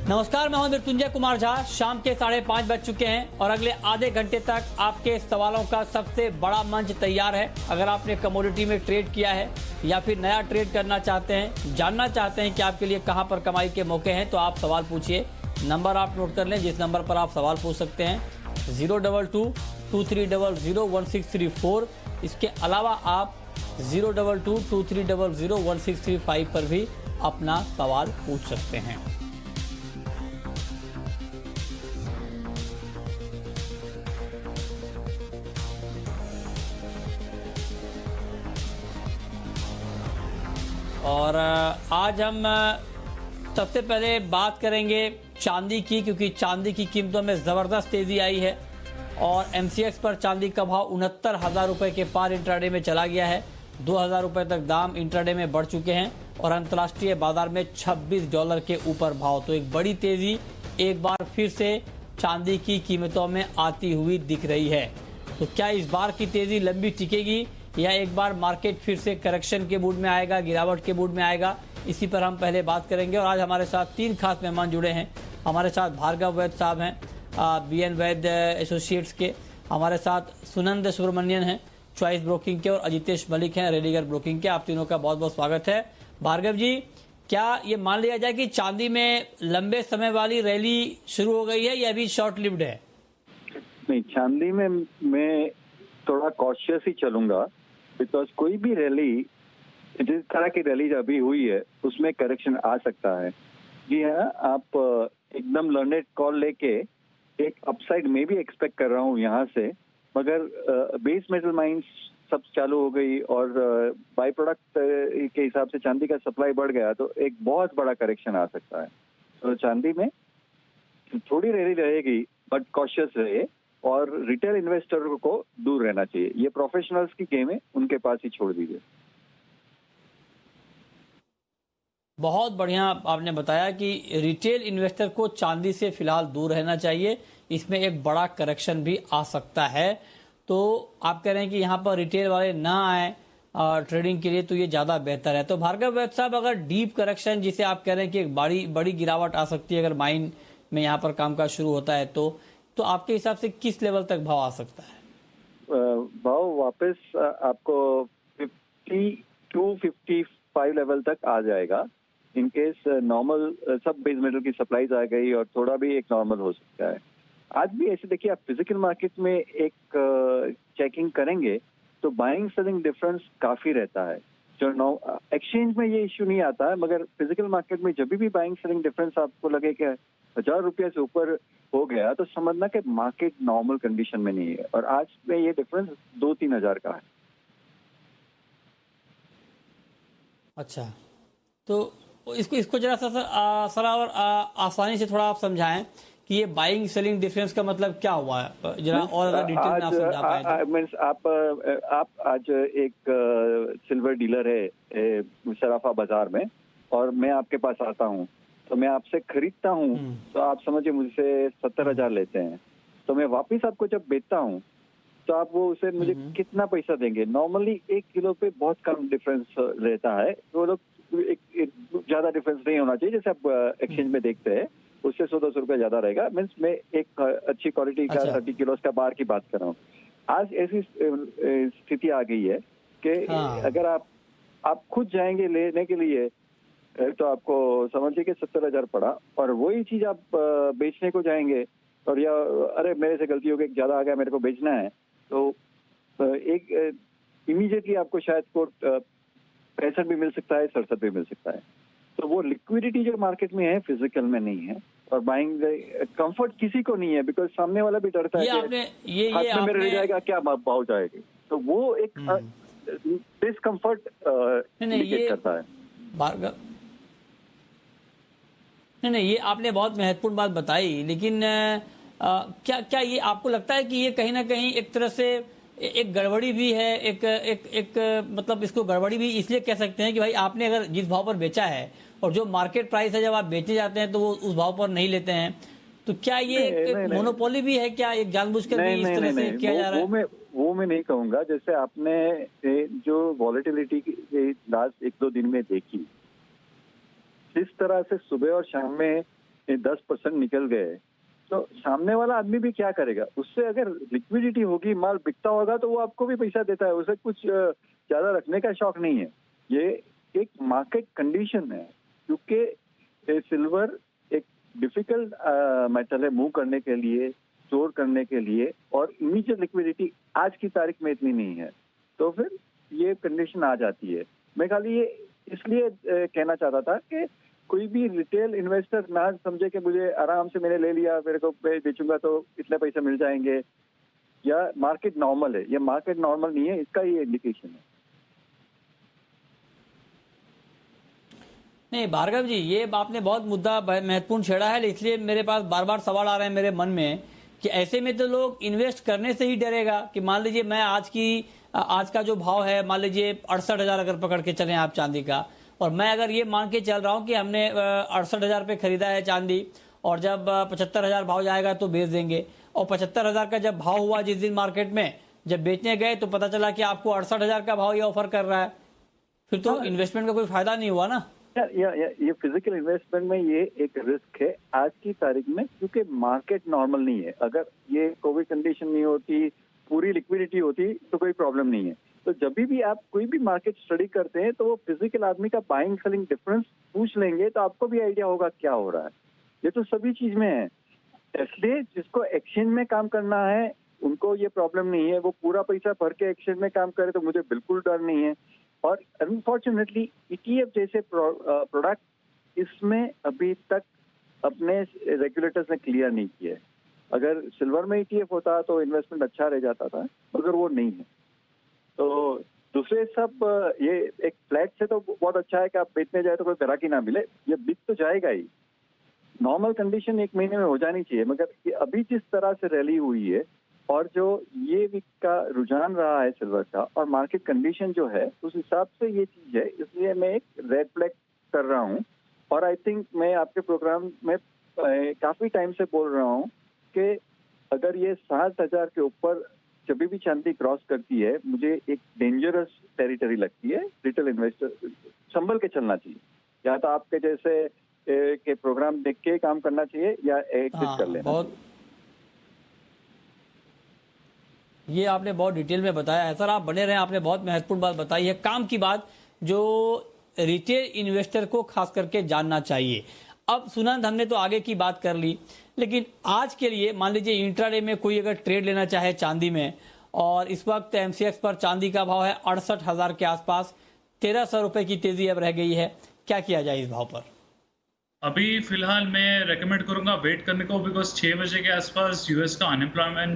नमस्कार, मैं हूं मृत्युंजय कुमार झा। शाम के 5:30 बज चुके हैं और अगले आधे घंटे तक आपके सवालों का सबसे बड़ा मंच तैयार है। अगर आपने कमोडिटी में ट्रेड किया है या फिर नया ट्रेड करना चाहते हैं, जानना चाहते हैं कि आपके लिए कहां पर कमाई के मौके हैं, तो आप सवाल पूछिए। नंबर आप नोट कर लें जिस नंबर पर आप सवाल पूछ सकते हैं, 022-2300-1634। इसके अलावा आप 022-2300-1635 पर भी अपना सवाल पूछ सकते हैं। और आज हम सबसे पहले बात करेंगे चांदी की, क्योंकि चांदी की कीमतों में ज़बरदस्त तेज़ी आई है और MCX पर चांदी का भाव 69,000 रुपये के पार इंट्राडे में चला गया है। 2,000 रुपये तक दाम इंट्राडे में बढ़ चुके हैं और अंतर्राष्ट्रीय बाजार में $26 के ऊपर भाव। तो एक बड़ी तेज़ी एक बार फिर से चांदी की कीमतों में आती हुई दिख रही है। तो क्या इस बार की तेज़ी लंबी टिकेगी या एक बार मार्केट फिर से करेक्शन के मूड में आएगा, गिरावट के मूड में आएगा? इसी पर हम पहले बात करेंगे। और आज हमारे साथ 3 खास मेहमान जुड़े हैं। हमारे साथ भार्गव वैद्य साहब हैं, BN वैद्य एसोसिएट्स के। हमारे साथ सुनंद सुब्रमण्यन हैं, चॉइस ब्रोकिंग के, और अजितेश मलिक हैं, रेडिगर ब्रोकिंग के। आप तीनों का बहुत बहुत स्वागत है। भार्गव जी, क्या ये मान लिया जाए कि चांदी में लंबे समय वाली रैली शुरू हो गई है या अभी शॉर्ट लिव्ड है? नहीं, चांदी में मैं थोड़ा कॉशियस ही चलूंगा, बिकॉज कोई भी रैली, जिस तरह की रैली अभी हुई है उसमें करेक्शन आ सकता है। जी हाँ, आप एकदम लर्नेड कॉल लेके एक अपसाइड में भी एक्सपेक्ट कर रहा हूँ यहाँ से, मगर बेस मेटल माइंस सब चालू हो गई और बाई प्रोडक्ट के हिसाब से चांदी का सप्लाई बढ़ गया, तो एक बहुत बड़ा करेक्शन आ सकता है। तो चांदी में थोड़ी रैली रहेगी, बट कॉशियस रहे और रिटेल इन्वेस्टर को दूर रहना चाहिए। ये प्रोफेशनल्स की गेम है, उनके पास ही छोड़ दीजिए। बहुत बढ़िया आपने बताया कि रिटेल इन्वेस्टर को चांदी से फिलहाल दूर रहना चाहिए, इसमें एक बड़ा करेक्शन भी आ सकता है। तो आप कह रहे हैं कि यहाँ पर रिटेल वाले ना आए ट्रेडिंग के लिए, तो ये ज़्यादा बेहतर है। तो भार्गव वैद्य साहब, अगर डीप करेक्शन जिसे आप कह रहे हैं कि एक बड़ी गिरावट आ सकती है अगर माइन में यहाँ पर कामकाज शुरू होता है, तो आपके हिसाब से किस लेवल तक भाव आ सकता है? भाव वापस आपको 52-55 लेवल तक आ जाएगा, इन केस नॉर्मल सब बेस मेटल की सप्लाईज आ गई और थोड़ा भी एक नॉर्मल हो सकता है। आज भी ऐसे देखिए, आप फिजिकल मार्केट में एक चेकिंग करेंगे तो बाइंग सेलिंग डिफरेंस काफी रहता है। जो एक्सचेंज में ये इश्यू नहीं आता है, मगर फिजिकल मार्केट में जब भी बाइंग सेलिंग डिफरेंस आपको लगे कि 1,000 रुपये से ऊपर हो गया, तो समझना कि मार्केट नॉर्मल कंडीशन में नहीं है। और आज में ये डिफरेंस 2-3 हजार का है। अच्छा, तो इसको जरा सा सर और आसानी से थोड़ा आप समझाएं कि ये बाइंग सेलिंग डिफरेंस का मतलब क्या हुआ है, जरा और अगर डिटेल में आप समझा पाएं तो। मींस आप आज एक सिल्वर डीलर है सराफा बाजार में, और मैं आपके पास आता हूँ, तो मैं आपसे खरीदता हूँ, तो आप समझिए मुझसे 70,000 लेते हैं। तो मैं वापिस आपको जब बेचता हूँ तो आप वो उसे मुझे कितना पैसा देंगे? नॉर्मली 1 किलो पे बहुत कम डिफरेंस रहता है। वो लोग एक ज्यादा डिफरेंस नहीं होना चाहिए, जैसे आप एक्सचेंज में देखते हैं, उससे 100-200 रुपया ज्यादा रहेगा। मीन्स मैं एक अच्छी क्वालिटी का 30 किलो का बार की बात कर रहा हूँ। आज ऐसी स्थिति आ गई है कि अगर आप खुद जाएंगे लेने के लिए, तो आपको समझिए कि 70,000 पड़ा, और वही चीज आप बेचने को जाएंगे और या अरे मेरे से गलती हो गई, ज्यादा आ गया, मेरे को बेचना है, तो एक इमीडिएटली आपको शायद कोट 65 भी मिल सकता है, 67 भी मिल सकता है। तो वो लिक्विडिटी जो मार्केट में है फिजिकल में नहीं है, और बाइंग कंफर्ट किसी को नहीं है, बिकॉज सामने वाला भी डरता है कि हाथ में मेरे रह जाएगा, क्या भाव जाएगी। तो वो एक डिस्कम्फर्ट इंडिकेट करता है। भार्गव, नहीं, ये आपने बहुत महत्वपूर्ण बात बताई, लेकिन क्या ये आपको लगता है कि ये कहीं ना कहीं एक तरह से एक गड़बड़ी भी है? एक मतलब इसको गड़बड़ी भी इसलिए कह सकते हैं कि भाई आपने अगर जिस भाव पर बेचा है और जो मार्केट प्राइस है, जब आप बेचने जाते हैं तो वो उस भाव पर नहीं लेते हैं, तो क्या ये एक मोनोपोली भी है? क्या एक जानबूझकर भी इस तरह से किया जा रहा है? वो मैं नहीं कहूंगा। जैसे आपने जो वॉलेटिलिटी लास्ट 1-2 दिन में देखी, जिस तरह से सुबह और शाम में 10% निकल गए, तो सामने वाला आदमी भी क्या करेगा? उससे अगर लिक्विडिटी होगी, माल बिकता होगा, तो वो आपको भी पैसा देता है, उसे कुछ ज्यादा रखने का शौक नहीं है। ये एक मार्केट कंडीशन है, क्योंकि सिल्वर एक डिफिकल्ट मेटल है मूव करने के लिए, स्टोर करने के लिए, और इमीडिएट लिक्विडिटी आज की तारीख में इतनी नहीं है, तो फिर ये कंडीशन आ जाती है। मैं खाली ये इसलिए कहना चाहता था कि कोई भी रिटेल इन्वेस्टर ना समझे कि मुझे आराम से मैंने ले लिया, मेरे को बेचूंगा तो इतने पैसे मिल जाएंगे, या मार्केट नॉर्मल है। ये मार्केट नॉर्मल नहीं है, इसका ये इंडिकेशन है। नहीं भार्गव जी, ये आपने बहुत मुद्दा महत्वपूर्ण छेड़ा है, इसलिए मेरे पास बार बार सवाल आ रहे हैं मेरे मन में कि ऐसे में तो लोग इन्वेस्ट करने से ही डरेगा कि मान लीजिए मैं आज का जो भाव है, मान लीजिए 68,000 अगर पकड़ के चलें आप चांदी का, और मैं अगर ये मान के चल रहा हूं कि हमने 68,000 पे खरीदा है चांदी, और जब 75,000 भाव जाएगा तो बेच देंगे, और 75,000 का जब भाव हुआ जिस दिन मार्केट में, जब बेचने गए तो पता चला कि आपको 68,000 का भाव ये ऑफर कर रहा है, फिर तो इन्वेस्टमेंट का कोई फायदा नहीं हुआ ना। ये फिजिकल इन्वेस्टमेंट में ये एक रिस्क है आज की तारीख में, क्योंकि मार्केट नॉर्मल नहीं है। अगर ये कोविड कंडीशन नहीं होती, पूरी लिक्विडिटी होती, तो कोई प्रॉब्लम नहीं है। तो जब भी आप कोई भी मार्केट स्टडी करते हैं, तो वो फिजिकल आदमी का बाइंग सेलिंग डिफरेंस पूछ लेंगे, तो आपको भी आइडिया होगा क्या हो रहा है। ये तो सभी चीज में है। इसलिए जिसको एक्सचेंज में काम करना है उनको ये प्रॉब्लम नहीं है, वो पूरा पैसा भर के एक्सचेंज में काम करे, तो मुझे बिल्कुल डर नहीं है। और अनफॉर्चुनेटली ETF जैसे प्रोडक्ट इसमें अभी तक अपने रेगुलेटर्स ने क्लियर नहीं किया है। अगर सिल्वर में ETF होता तो इन्वेस्टमेंट अच्छा रह जाता था, मगर वो नहीं है। तो दूसरे सब ये एक फ्लैट से तो बहुत अच्छा है कि आप बेचने जाए तो कोई ग्राहकी ना मिले, ये बिक तो जाएगा ही। नॉर्मल कंडीशन 1 महीने में हो जानी चाहिए, मगर ये अभी जिस तरह से रैली हुई है, और जो ये वीक का रुझान रहा है सिल्वर का, और मार्केट कंडीशन जो है, उस हिसाब से ये चीज है। इसलिए मैं एक रेड फ्लैग कर रहा हूँ, और आई थिंक मैं आपके प्रोग्राम में काफी टाइम से बोल रहा हूँ कि अगर ये 60,000 के ऊपर जब भी चांदी क्रॉस करती है, मुझे एक डेंजरस टेरिटरी लगती है। रिटेल इन्वेस्टर संभल के चलना चाहिए, या तो आपके जैसे के प्रोग्राम देख के काम करना चाहिए, या एग्जिट कर लेना। ये आपने बहुत डिटेल में बताया है सर, आप बने रहे। आपने बहुत महत्वपूर्ण बात बताई है, काम की बात, जो रिटेल इन्वेस्टर को खास करके जानना चाहिए। अब सुनंद, हमने तो आगे की बात कर ली, लेकिन आज के लिए मान लीजिए इंट्राडे में कोई अगर ट्रेड लेना चाहे चांदी में, और इस वक्त MCX पर चांदी का भाव है 68,000 के आसपास, 1,300 रुपए की तेजी अब रह गई है, क्या किया जाए इस भाव पर? अभी फिलहाल मैं रेकमेंड करूंगा वेट करने को, बिकॉज 6 बजे के आसपास यूएस का अनएम्प्लॉयमेंट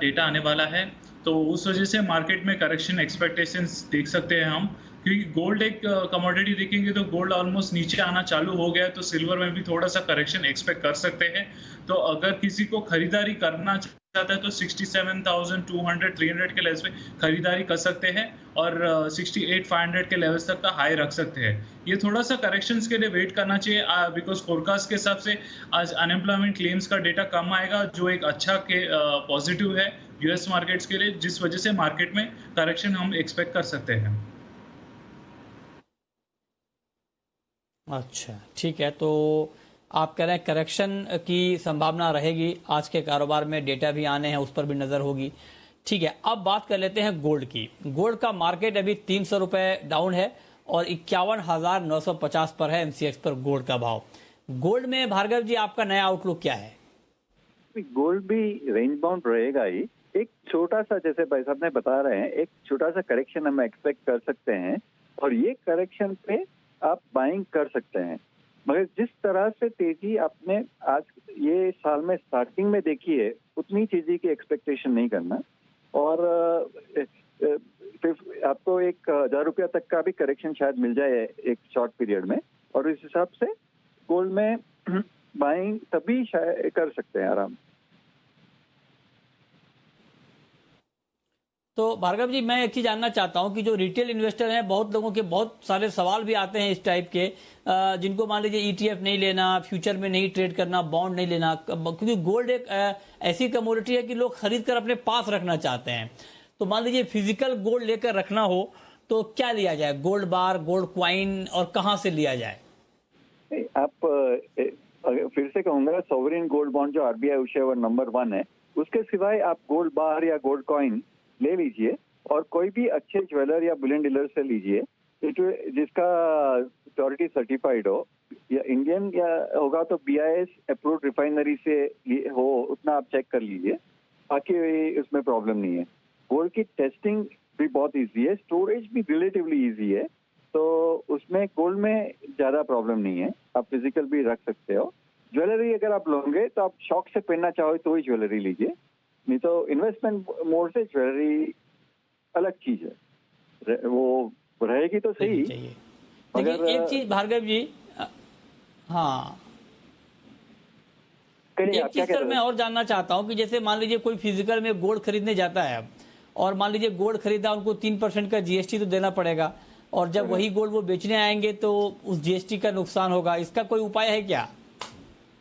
डेटा आने वाला है, तो उस वजह से मार्केट में करेक्शन एक्सपेक्टेशंस देख सकते हैं हम। क्योंकि गोल्ड एक कमोडिटी देखेंगे तो गोल्ड ऑलमोस्ट नीचे आना चालू हो गया है, तो सिल्वर में भी थोड़ा सा करेक्शन एक्सपेक्ट कर सकते हैं। तो अगर किसी को खरीदारी करना चाहता है तो 67,200 300 के लेवल्स पे खरीदारी कर सकते हैं, और 68,500 के लेवल्स तक का हाई रख सकते हैं। ये थोड़ा सा करेक्शंस के लिए वेट करना चाहिए, बिकॉज फोरकास्ट के हिसाब से आज अनएम्प्लॉयमेंट क्लेम्स का डेटा कम आएगा, जो एक अच्छा के पॉजिटिव है यूएस मार्केट्स के लिए, जिस वजह से मार्केट में करेक्शन हम एक्सपेक्ट कर सकते हैं। अच्छा, ठीक है। तो आप कह रहे हैं करेक्शन की संभावना रहेगी, आज के कारोबार में डेटा भी आने हैं, उस पर भी नजर होगी। ठीक है, अब बात कर लेते हैं गोल्ड की। गोल्ड का मार्केट अभी 300 रुपए डाउन है, और 51,950 पर है MCX पर गोल्ड का भाव। गोल्ड में भार्गव जी आपका नया आउटलुक क्या है? गोल्ड भी रेंज बाउंड रहेगा ही। एक छोटा सा, जैसे भाई साहब ने बता रहे हैं, एक छोटा सा करेक्शन हम एक्सपेक्ट कर सकते हैं, और ये करेक्शन पे आप बाइंग कर सकते हैं। मगर जिस तरह से तेजी आपने आज ये साल में स्टार्टिंग में देखी है, उतनी तेजी की एक्सपेक्टेशन नहीं करना। और आपको 1,000 रुपया तक का भी करेक्शन शायद मिल जाए एक शॉर्ट पीरियड में, और इस हिसाब से गोल्ड में बाइंग तभी शायद कर सकते हैं आराम। तो भार्गव जी, मैं एक चीज जानना चाहता हूं कि जो रिटेल इन्वेस्टर हैं, बहुत लोगों के बहुत सारे सवाल भी आते हैं इस टाइप के, जिनको मान लीजिए ETF नहीं लेना, फ्यूचर में नहीं ट्रेड करना, बॉन्ड नहीं लेना, क्योंकि गोल्ड एक ऐसी कमोडिटी है कि लोग खरीद कर अपने पास रखना चाहते हैं। तो मान लीजिए फिजिकल गोल्ड लेकर रखना हो तो क्या लिया जाए? गोल्ड बार, गोल्ड क्वाइन, और कहाँ से लिया जाए? आप फिर से कहूंगा, सॉवरेन गोल्ड बॉन्ड जो आरबीआई इशूर नंबर 1 है, उसके सिवाय आप गोल्ड बार या गोल्ड कॉइन ले लीजिए और कोई भी अच्छे ज्वेलर या बुलियन डीलर से लीजिए जिसका सिक्योरिटी सर्टिफाइड हो, या इंडियन या होगा तो बीआईएस अप्रूव्ड रिफाइनरी से हो, उतना आप चेक कर लीजिए, बाकी उसमें प्रॉब्लम नहीं है। गोल्ड की टेस्टिंग भी बहुत इजी है, स्टोरेज भी रिलेटिवली इजी है, तो उसमें गोल्ड में ज़्यादा प्रॉब्लम नहीं है, आप फिजिकल भी रख सकते हो। ज्वेलरी अगर आप लोगे तो आप शौक से पहनना चाहो तो ही ज्वेलरी लीजिए, नहीं तो इन्वेस्टमेंट मोड से ज्वेलरी अलग चीज है, वो रहेगी तो सही। लेकिन एक चीज भार्गव जी, हाँ, एक चीज सर मैं और जानना चाहता हूँ कि जैसे मान लीजिए कोई फिजिकल में गोल्ड खरीदने जाता है और मान लीजिए गोल्ड खरीदा, उनको 3% का जीएसटी तो देना पड़ेगा, और जब वही गोल्ड वो बेचने आएंगे तो उस जीएसटी का नुकसान होगा, इसका कोई उपाय है क्या?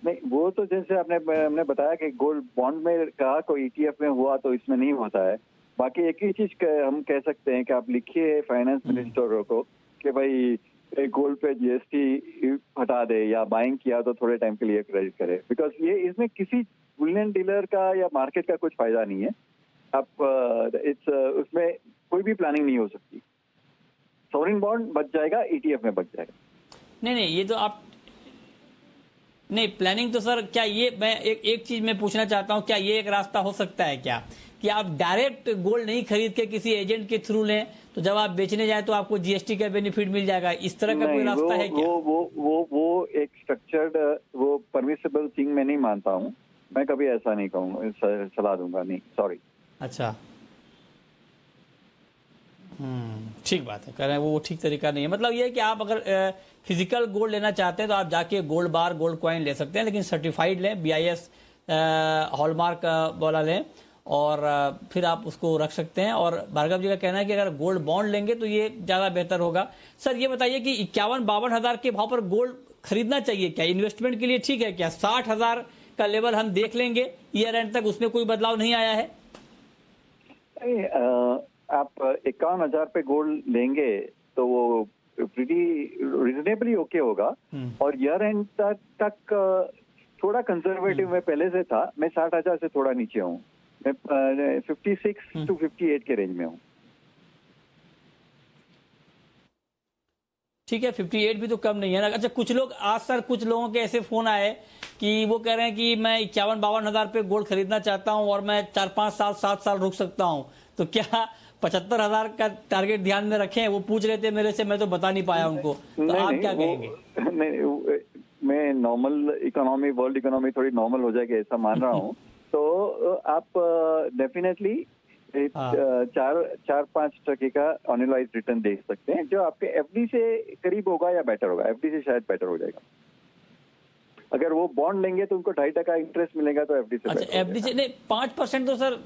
नहीं, वो तो जैसे हमने बताया कि गोल्ड बॉन्ड में कहा कोई ईटीएफ में हुआ तो इसमें नहीं होता है। बाकी एक ही चीज हम कह सकते हैं कि आप लिखिए फाइनेंस मिनिस्टर को कि भाई गोल्ड पे जीएसटी हटा दे, या बाइंग किया तो थोड़े टाइम के लिए क्रेडिट करे, बिकॉज ये इसमें किसी बुलियन डीलर का या मार्केट का कुछ फायदा नहीं है। आप उसमें कोई भी प्लानिंग नहीं हो सकती। सॉवरेन बॉन्ड बच जाएगा, ईटीएफ में बच जाएगा। नहीं, ये तो आप नहीं, प्लानिंग तो सर, क्या ये मैं एक चीज मैं पूछना चाहता हूं, क्या ये एक रास्ता हो सकता है क्या कि आप डायरेक्ट गोल्ड नहीं खरीद के किसी एजेंट के थ्रू लें, तो जब आप बेचने जाए तो आपको जीएसटी का बेनिफिट मिल जाएगा, इस तरह का कोई रास्ता है क्या? वो एक स्ट्रक्चर्ड, वो परमिसेबल थिंग मैं नहीं मानता हूँ, मैं कभी ऐसा नहीं कहूँगा, सलाह दूंगा नहीं, सॉरी। अच्छा, ठीक बात है, कह रहे हैं वो ठीक तरीका नहीं है। मतलब ये है कि आप अगर फिजिकल गोल्ड लेना चाहते हैं तो आप जाके गोल्ड बार गोल्ड कॉइन ले सकते हैं, लेकिन सर्टिफाइड लें, बीआईएस हॉलमार्क वाला लें, और फिर आप उसको रख सकते हैं। और भार्गव जी का कहना है कि अगर गोल्ड बॉन्ड लेंगे तो ये ज्यादा बेहतर होगा। सर ये बताइए कि 51-52 हजार के भाव पर गोल्ड खरीदना चाहिए क्या? इन्वेस्टमेंट के लिए ठीक है क्या? 60 हजार का लेवल हम देख लेंगे ईयर एंड तक, उसमें कोई बदलाव नहीं आया है? आप 51 हजार पे गोल्ड लेंगे तो वो प्रीटी रिजनेबली ओके होगा, और ईयर एंड तक थोड़ा कंजर्वेटिव में पहले से था। मैं 60 हजार से थोड़ा नीचे हूँ, मैं 56 to 58 के रेंज में हूँ। ठीक है, 58 भी तो कम नहीं है ना। अच्छा, कुछ लोग आज सर, कुछ लोगों के ऐसे फोन आए कि वो कह रहे हैं कि मैं 51-52 हजार पे गोल्ड खरीदना चाहता हूं और मैं 4-5 साल 7 साल रुक सकता हूं, तो क्या 75 हजार का टारगेट ध्यान में रखें? वो पूछ रहे थे मेरे से, मैं तो बता नहीं पाया उनको, तो आप क्या कहेंगे? नहीं, मैं नॉर्मल इकोनॉमी, वर्ल्ड इकोनॉमी थोड़ी नॉर्मल हो जाएगी ऐसा मान रहा हूँ, तो आप डेफिनेटली 4-5% का एनुअलाइज रिटर्न देख सकते हैं, जो आपके एफडी से करीब होगा या बेटर होगा। एफडी से शायद बेटर हो जाएगा। अगर वो बॉन्ड लेंगे तो उनको 2.5% इंटरेस्ट मिलेगा, तो एफडी से। अच्छा, एफडी से नहीं, 5% तो सर,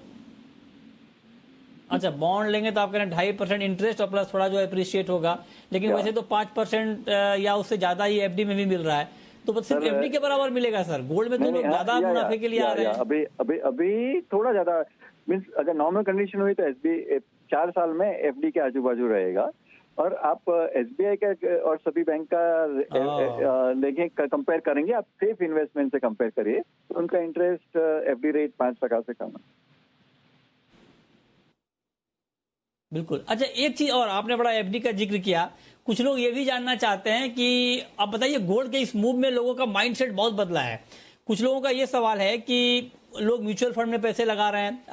अच्छा बॉन्ड लेंगे तो आप कह रहे हैं 2.5% इंटरेस्ट और प्लस थोड़ा जो अप्रिशिएट होगा, लेकिन वैसे तो 5% या उससे ज्यादा ही एफडी में भी मिल रहा है, तो सिर्फ एफडी के बराबर मिलेगा सर? गोल्ड में तो लोग ज्यादा मुनाफे के लिए आ रहे हैं। अभी थोड़ा ज्यादा मीन्स, अगर नॉर्मल कंडीशन हुई तो एसबी 4 साल में एफडी के आजू बाजू रहेगा, और आप एसबीआई का और सभी बैंक का लेके कंपेयर करेंगे, आप सेफ इन्वेस्टमेंट से कंपेयर करिए, तो उनका इंटरेस्ट एफडी रेट 5% से कम है। बिल्कुल। अच्छा, एक चीज और, आपने बड़ा एफडी का जिक्र किया, कुछ लोग ये भी जानना चाहते हैं कि आप बताइए, गोल्ड के इस मूव में लोगों का माइंडसेट बहुत बदला है। कुछ लोगों का ये सवाल है कि लोग म्यूचुअल फंड में पैसे लगा रहे हैं,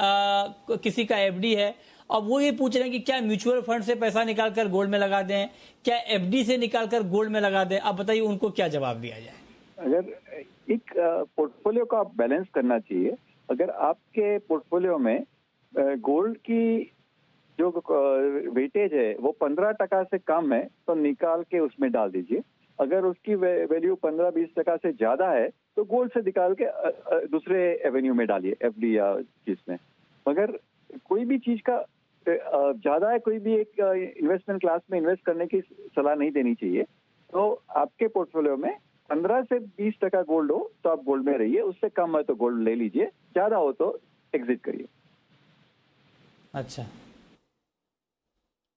किसी का एफडी है, अब वो ये पूछ रहे हैं कि क्या म्यूचुअल फंड से पैसा निकालकर गोल्ड में लगा दें, क्या एफडी से निकालकर गोल्ड में लगा दें? आप बताइए उनको क्या जवाब दिया जाए? अगर एक पोर्टफोलियो को आप बैलेंस करना चाहिए, अगर आपके पोर्टफोलियो में गोल्ड की जो वेटेज है वो 15% से कम है तो निकाल के उसमें डाल दीजिए। अगर उसकी वैल्यू 15-20% से ज्यादा है तो गोल्ड से निकाल के दूसरे एवेन्यू में डालिए, एफडी या चीज में। मगर कोई भी चीज का ज्यादा है, कोई भी एक इन्वेस्टमेंट क्लास में इन्वेस्ट करने की सलाह नहीं देनी चाहिए। तो आपके पोर्टफोलियो में 15 से 20% गोल्ड हो तो आप गोल्ड में रहिए, उससे कम है तो गोल्ड ले लीजिए, ज्यादा हो तो एग्जिट करिए। अच्छा,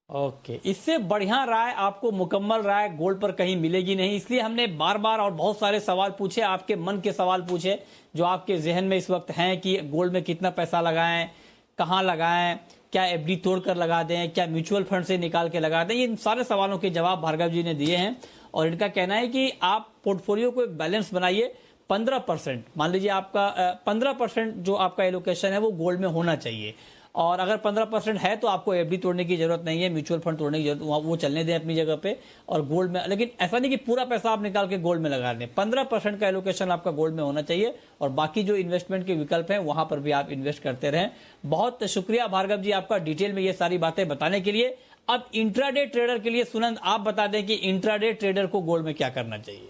ओके, इससे बढ़िया राय आपको, मुकम्मल राय गोल्ड पर कहीं मिलेगी नहीं। इसलिए हमने बार बार और बहुत सारे सवाल पूछे, आपके मन के सवाल पूछे जो आपके जहन में इस वक्त हैं कि गोल्ड में कितना पैसा लगाएं, कहां लगाएं, क्या एफडी तोड़कर लगा दें, क्या म्यूचुअल फंड से निकाल के लगा दें। इन सारे सवालों के जवाब भार्गव जी ने दिए हैं और इनका कहना है कि आप पोर्टफोलियो को एक बैलेंस बनाइए। 15%, मान लीजिए आपका 15% जो आपका एलोकेशन है वो गोल्ड में होना चाहिए, और अगर 15% है तो आपको एफडी तोड़ने की जरूरत नहीं है, म्यूचुअल फंड तोड़ने की जरूरत, वो चलने दें अपनी जगह पे, और गोल्ड में। लेकिन ऐसा नहीं कि पूरा पैसा आप निकाल के गोल्ड में लगा दें। 15% का एलोकेशन आपका गोल्ड में होना चाहिए, और बाकी जो इन्वेस्टमेंट के विकल्प हैं वहां पर भी आप इन्वेस्ट करते रहें। बहुत शुक्रिया भार्गव जी आपका डिटेल में ये सारी बातें बताने के लिए। अब इंट्राडे ट्रेडर के लिए सुनंद आप बता दें कि इंट्राडे ट्रेडर को गोल्ड में क्या करना चाहिए।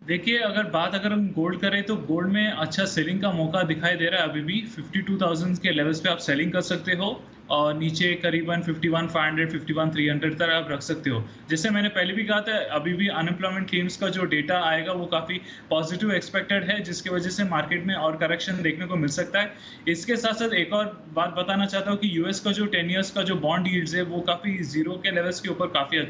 देखिए, अगर हम गोल्ड करें तो गोल्ड में अच्छा सेलिंग का मौका दिखाई दे रहा है। अभी भी 52,000 के लेवल्स पे आप सेलिंग कर सकते हो, और नीचे करीबन 51,500 51,300 तक आप रख सकते हो। जैसे मैंने पहले भी कहा था, अभी भी अनएम्प्लॉयमेंट क्लेम्स का जो डेटा आएगा वो काफ़ी पॉजिटिव एक्सपेक्टेड है, जिसकी वजह से मार्केट में और करेक्शन देखने को मिल सकता है। इसके साथ साथ एक और बात बताना चाहता हूँ कि यूएस का जो 10 ईयर्स का जो बॉन्ड यील्ड्स है वो काफ़ी जीरो के लेवल्स के ऊपर काफ़ी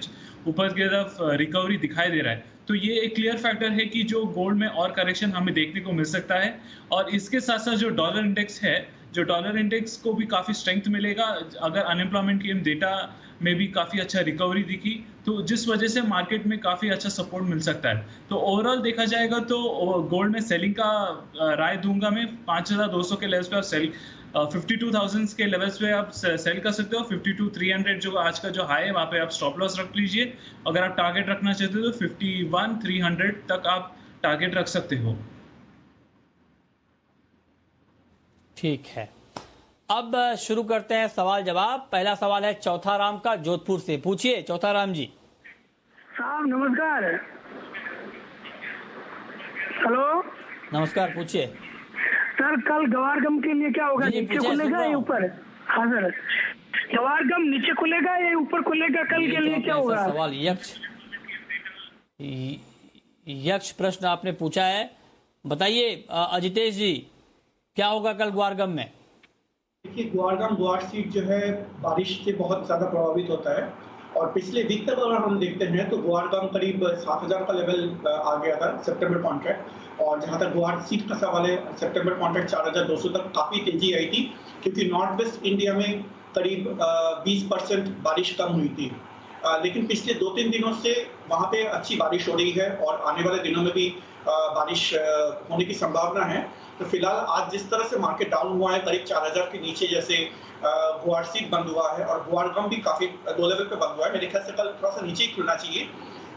ऊपर की तरफ रिकवरी दिखाई दे रहा है। तो ये एक क्लियर फैक्टर है कि जो गोल्ड में और करेक्शन हमें देखने को मिल सकता है। और इसके साथ साथ जो डॉलर इंडेक्स है, जो डॉलर इंडेक्स को भी काफ़ी स्ट्रेंथ मिलेगा अगर अनएम्प्लॉयमेंट क्लेम डेटा में भी काफ़ी अच्छा रिकवरी दिखी, तो जिस वजह से मार्केट में काफ़ी अच्छा सपोर्ट मिल सकता है। तो ओवरऑल देखा जाएगा तो गोल्ड में सेलिंग का राय दूंगा मैं। 5,200 के लेवल्स पे आप सेल 52,000 के लेवल्स पे आप सेल कर सकते हो। 52,300 जो आज का जो हाई है वहाँ पे आप स्टॉप लॉस रख लीजिए। अगर आप टारगेट रखना चाहते हो तो 51,300 तक आप टारगेट रख सकते हो। ठीक है, अब शुरू करते हैं सवाल जवाब। पहला सवाल है चौथाराम का, जोधपुर से। पूछिए चौथाराम जी। साहब नमस्कार। हेलो नमस्कार, पूछिए सर। कल गवार गम के लिए क्या होगा? जी, नीचे पूछिए, खुलेगा सुन या रहा ऊपर? हाँ सर, गवार गम नीचे खुलेगा या ऊपर खुलेगा? कल के लिए क्या होगा? सवाल यक्ष प्रश्न आपने पूछा है। बताइए अजितेश जी, क्या होगा कल ग्वारगम में? देखिए, ग्वारगम ग्वार सीट जो है बारिश से बहुत ज्यादा प्रभावित होता है, और पिछले वीक तक अगर हम देखते हैं तो ग्वारगम करीब 7,000 का लेवल आ गया था सितंबर कॉन्ट्रैक्ट। और जहां तक ग्वार सीट का सवाल है, सितंबर कॉन्ट्रैक्ट 4,200 तक काफी तेजी आई थी, क्योंकि नॉर्थ वेस्ट इंडिया में करीब 20% बारिश कम हुई थी। लेकिन पिछले 2-3 दिनों से वहां पे अच्छी बारिश हो रही है, और आने वाले दिनों में भी बारिश होने की संभावना है। तो फिलहाल आज जिस तरह से मार्केट डाउन हुआ है, करीब 4,000 के नीचे जैसे गुआर सीट बंद हुआ है, और गुआर गम भी काफी लो लेवल पे बंद हुआ है। मेरे ख्याल से कल थोड़ा सा नीचे ही खुलना चाहिए।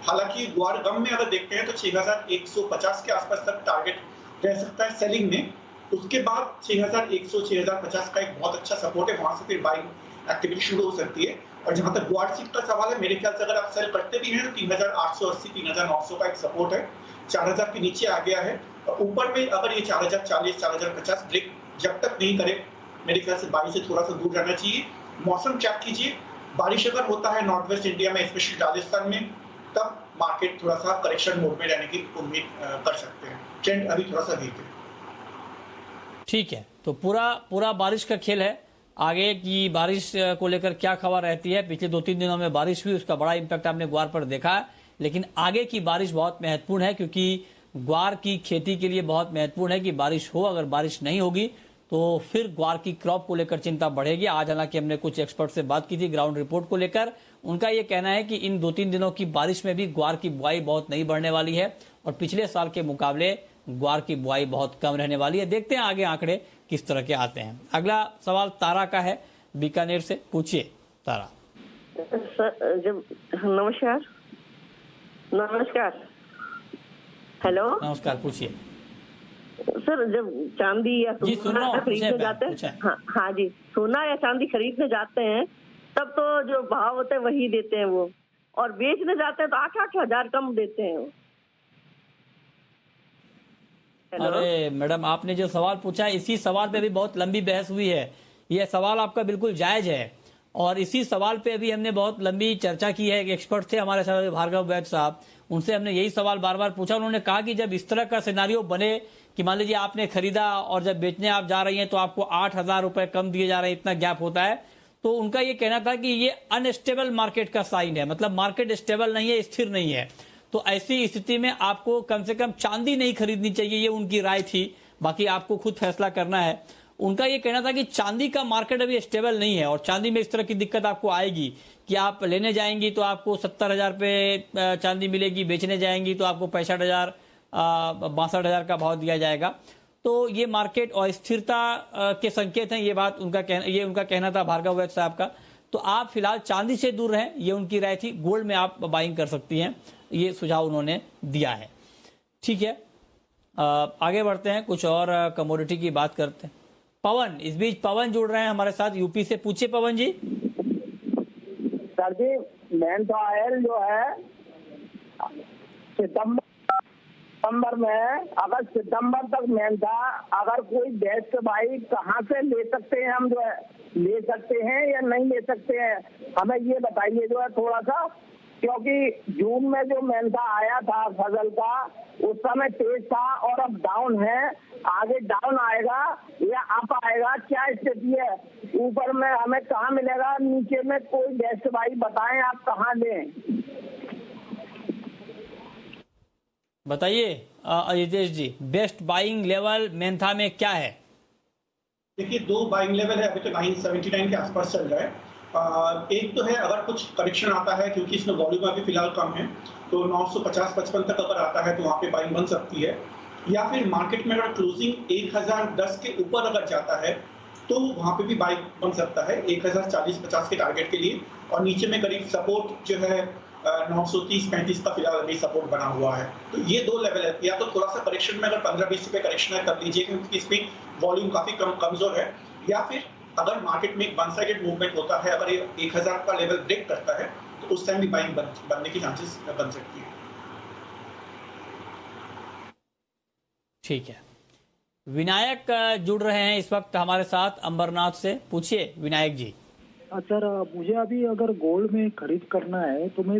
हालांकि गुआर गम में अगर देखते हैं तो 6,150 के आसपास तक टारगेट रह सकता है सेलिंग में। उसके बाद 6,100 6,050 का एक बहुत अच्छा सपोर्ट है, वहां से फिर बाइंग एक्टिविटी शुरू हो सकती है। और जहां तक गुआर सीट का सवाल है, मेरे ख्याल से अगर आप सेल करते भी हैं तो 3,880 3,900 का एक सपोर्ट है। 4,000 के नीचे आ गया है, और ऊपर में अगर ये 4,040 4,050 ब्रेक जब तक नहीं करे, मेरे ख्याल से बारिश से थोड़ा सा दूर रहना चाहिए। मौसम चेक कीजिए, बारिश अगर होता है नॉर्थ वेस्ट इंडिया में, स्पेशली राजस्थान में, तब मार्केट थोड़ा सा करेक्शन मोड में रहने की उम्मीद कर सकते हैं। ट्रेंड अभी थोड़ा सा वीक है। ठीक है, तो पूरा बारिश का खेल है। आगे की बारिश को लेकर क्या खबर रहती है? पिछले 2-3 दिनों में बारिश हुई, उसका बड़ा इम्पैक्ट आपने ग्वार पर देखा है, लेकिन आगे की बारिश बहुत महत्वपूर्ण है, क्योंकि ग्वार की खेती के लिए बहुत महत्वपूर्ण है कि बारिश हो। अगर बारिश नहीं होगी तो फिर ग्वार की क्रॉप को लेकर चिंता बढ़ेगी। आज हालांकि हमने कुछ एक्सपर्ट से बात की थी ग्राउंड रिपोर्ट को लेकर, उनका ये कहना है कि इन 2-3 दिनों की बारिश में भी ग्वार की बुआई बहुत नहीं बढ़ने वाली है, और पिछले साल के मुकाबले ग्वार की बुआई बहुत कम रहने वाली है। देखते हैं आगे आंकड़े किस तरह के आते हैं। अगला सवाल तारा का है, बीकानेर से। पूछिए तारा। नमस्कार। हेलो, नमस्कार, पूछिए सर। जब चांदी या सोना खरीदने जाते हैं, हाँ जी, सोना या चांदी खरीदने जाते हैं तब तो जो भाव होते हैं वही देते हैं वो, और बेचने जाते हैं तो 8-8 हजार कम देते हैं वो। अरे मैडम, आपने जो सवाल पूछा है, इसी सवाल पे भी बहुत लंबी बहस हुई है। यह सवाल आपका बिल्कुल जायज है, और इसी सवाल पे अभी हमने बहुत लंबी चर्चा की है। एक एक्सपर्ट थे हमारे साथ, भार्गव वैद्य साहब, उनसे हमने यही सवाल बार बार पूछा। उन्होंने कहा कि जब इस तरह का सिनारियो बने कि मान लीजिए आपने खरीदा और जब बेचने आप जा रही हैं तो आपको 8,000 रुपए कम दिए जा रहे हैं, इतना गैप होता है, तो उनका ये कहना था कि ये अनस्टेबल मार्केट का साइन है, मतलब मार्केट स्टेबल नहीं है, स्थिर नहीं है। तो ऐसी स्थिति में आपको कम से कम चांदी नहीं खरीदनी चाहिए, ये उनकी राय थी। बाकी आपको खुद फैसला करना है। उनका ये कहना था कि चांदी का मार्केट अभी स्टेबल नहीं है और चांदी में इस तरह की दिक्कत आपको आएगी कि आप लेने जाएंगी तो आपको 70,000 पे चांदी मिलेगी, बेचने जाएंगी तो आपको 65,000 62,000 का भाव दिया जाएगा। तो ये मार्केट अस्थिरता के संकेत हैं, ये बात उनका कहना था भार्गव वैद्य साहब का। तो आप फिलहाल चांदी से दूर रहें, ये उनकी राय थी। गोल्ड में आप बाइंग कर सकती हैं, ये सुझाव उन्होंने दिया है। ठीक है, आगे बढ़ते हैं, कुछ और कमोडिटी की बात करते हैं। पवन, इस बीच पवन जुड़ रहे हैं हमारे साथ यूपी से। पूछिए पवन जी। सर जी, मेन्था ऑयल जो है सितंबर में, अगर सितंबर तक मेन्था, अगर कोई बेस्ट भाई कहाँ से ले सकते हैं हम, जो है ले सकते हैं या नहीं ले सकते हैं, हमें ये बताइए जो है थोड़ा सा। क्योंकि जून में जो मेन्था आया था फसल का, उस समय तेज था और अब डाउन है। आगे डाउन आएगा या अप आएगा, क्या स्थिति है? ऊपर में हमें कहाँ मिलेगा, नीचे में कोई बेस्ट भाई बताएं आप कहाँ लें। बताइए अजितेश जी, बेस्ट बाइंग लेवल मेन्था में क्या है? देखिए, दो बाइंग लेवल है, अभी तो 979 के आसपास चल रहा है। एक तो है अगर कुछ करेक्शन आता है, क्योंकि इसमें वॉल्यूम अभी फिलहाल कम है, तो 950-55 तक अगर आता है तो वहाँ पे बाइंग बन सकती है। या फिर मार्केट में अगर क्लोजिंग 1010 के ऊपर अगर जाता है तो वहाँ पे भी बाइंग बन सकता है 1040-50 के टारगेट के लिए। और नीचे में करीब सपोर्ट जो है 930-35 का फिलहाल अभी सपोर्ट बना हुआ है। तो ये दो लेवल है। या तो थोड़ा सा करेक्शन में अगर 15-20 रुपए करेक्शन है कर लीजिए, क्योंकि इसमें वॉल्यूम काफी कमजोर है। या फिर अगर मार्केट में एक वन साइडेड मूवमेंट होता है, अगर ये 1000 का लेवल ब्रेक करता है तो उस टाइम भी बाइंग बनने की चांसेस बन सकती है। ठीक है, विनायक जुड़ रहे हैं इस वक्त हमारे साथ अंबरनाथ से। पूछिए विनायक जी। सर, मुझे अभी अगर गोल्ड में खरीद करना है तो मैं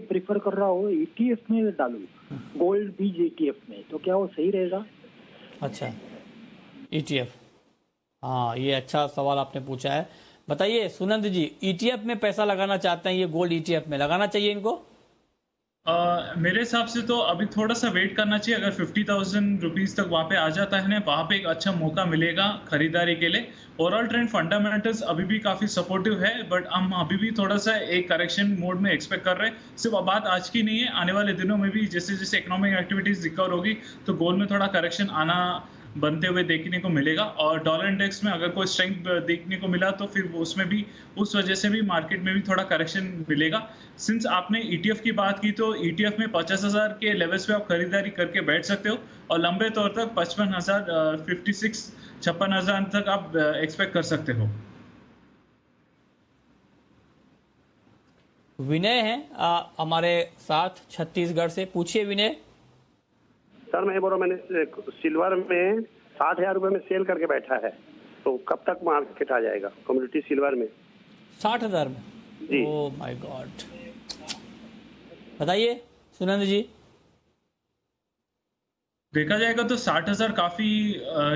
प्रिफर कर रहा हूँ ETF में डालूं, गोल्ड बीज ETF में, तो क्या वो सही रहेगा? अच्छा, ETF, हाँ ये अच्छा सवाल आपने पूछा है। बताइए सुनंद जी, ETF में पैसा लगाना चाहते हैं, ये गोल्ड ETF में लगाना चाहिए इनको? मेरे हिसाब से तो अभी थोड़ा सा वेट करना चाहिए। अगर 50,000 रुपीज तक वहाँ पे आ जाता है ना, वहाँ पे एक अच्छा मौका मिलेगा खरीदारी के लिए। ओवरऑल ट्रेंड फंडामेंटल्स अभी भी काफी सपोर्टिव है, बट हम अभी भी थोड़ा सा एक करेक्शन मोड में एक्सपेक्ट कर रहे हैं। सिर्फ बात आज की नहीं है, आने वाले दिनों में भी जैसे जैसे इकोनॉमिक एक्टिविटीज रिकवर होगी तो गोल्ड में थोड़ा करेक्शन आना बनते हुए देखने को मिलेगा। और डॉलर इंडेक्स में अगर कोई स्ट्रेंथ देखने को मिला तो फिर उसमें भी उस वजह से भी मार्केट में भी थोड़ा करेक्शन मिलेगा। सिंस आपने ETF की बात की, तो ETF में 50,000 के लेवल्स पे आप खरीदारी करके बैठ सकते हो और लंबे तौर तक 55,000 56,000 तक आप एक्सपेक्ट कर सकते हो। विनय है हमारे साथ छत्तीसगढ़ से। पूछिए विनय। सर मैं बोल रहा हूँ, मैंने सिल्वर में 60,000 रुपए में सेल करके बैठा है, तो कब तक मार्केट आ जाएगा कम्युनिटी सिल्वर में? 60,000 में जी। Oh my God. बताइए सुनंद जी। देखा जाएगा तो 60,000 काफी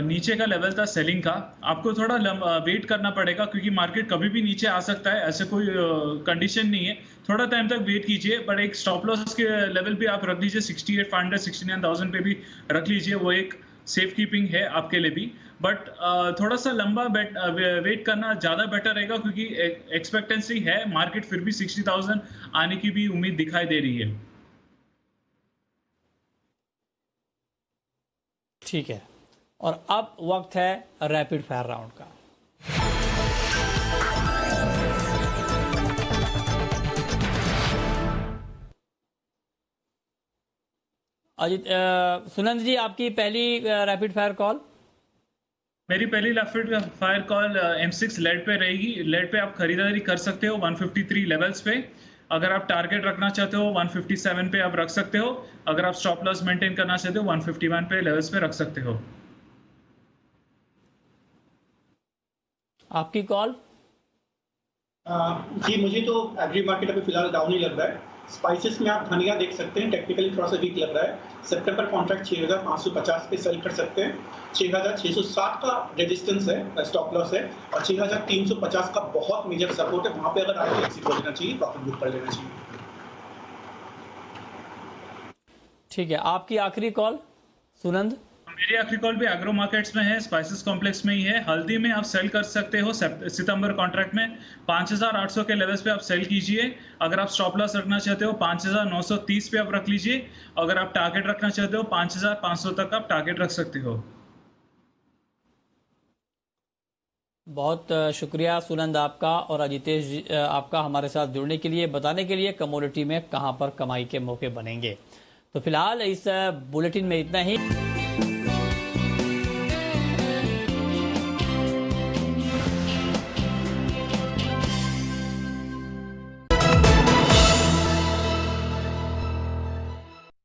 नीचे का लेवल था सेलिंग का। आपको थोड़ा वेट करना पड़ेगा, क्योंकि मार्केट कभी भी नीचे आ सकता है, ऐसे कोई कंडीशन नहीं है। थोड़ा टाइम तक वेट कीजिए, बट एक स्टॉप लॉस के लेवल भी आप रख लीजिए 68,500 69,000 पे भी रख लीजिए, वो एक सेफ कीपिंग है आपके लिए भी। बट थोड़ा सा लंबा वेट करना ज़्यादा बेटर रहेगा, क्योंकि एक्सपेक्टेंसी है मार्केट फिर भी 60,000 आने की भी उम्मीद दिखाई दे रही है। ठीक है, और अब वक्त है रैपिड फायर राउंड का। अजित सुनंद जी, आपकी पहली रैपिड फायर कॉल। मेरी पहली rapid fire call M6 lead पे रहेगी। लेड पे आप खरीदारी कर सकते हो 153 लेवल्स पे। अगर आप टारगेट रखना चाहते हो 157 पे आप रख सकते हो। अगर आप स्टॉप लॉस मेंटेन करना चाहते हो 151 पे लेवल्स पे रख सकते हो। आपकी कॉल। जी, मुझे तो एग्री मार्केट अभी फिलहाल डाउन ही लग रहा है। स्पाइसेस में आप धनिया देख सकते हैं, टेक्निकली थोड़ा सा वीक लग रहा है। सितंबर कॉन्ट्रैक्ट 6550 पे सेल कर सकते हैं। 6660 का रेजिस्टेंस है, स्टॉप लॉस है, और 6350 का बहुत मेजर सपोर्ट है। वहां पे अगर आगे एग्जिट हो लेना चाहिए, प्रॉफिट बुक कर लेना चाहिए। ठीक है, आपकी आखिरी कॉल सुनंद। मेरी आखिरी कॉल भी एग्रो मार्केट्स में है, स्पाइसेस कॉम्प्लेक्स में ही है। हल्दी में आप सेल कर सकते हो सितंबर कॉन्ट्रैक्ट में 5800 के लेवल्स पे आप सेल कीजिए। अगर आप स्टॉप लॉस रखना चाहते हो 5930 पे आप रख लीजिए। अगर आप टारगेट रखना चाहते हो 5500 तक आप टारगेट रख सकते हो। बहुत शुक्रिया सुनंद आपका और अजितेश जी आपका हमारे साथ जुड़ने के लिए, बताने के लिए कमोडिटी में कहां पर कमाई के मौके बनेंगे। तो फिलहाल इस बुलेटिन में इतना ही।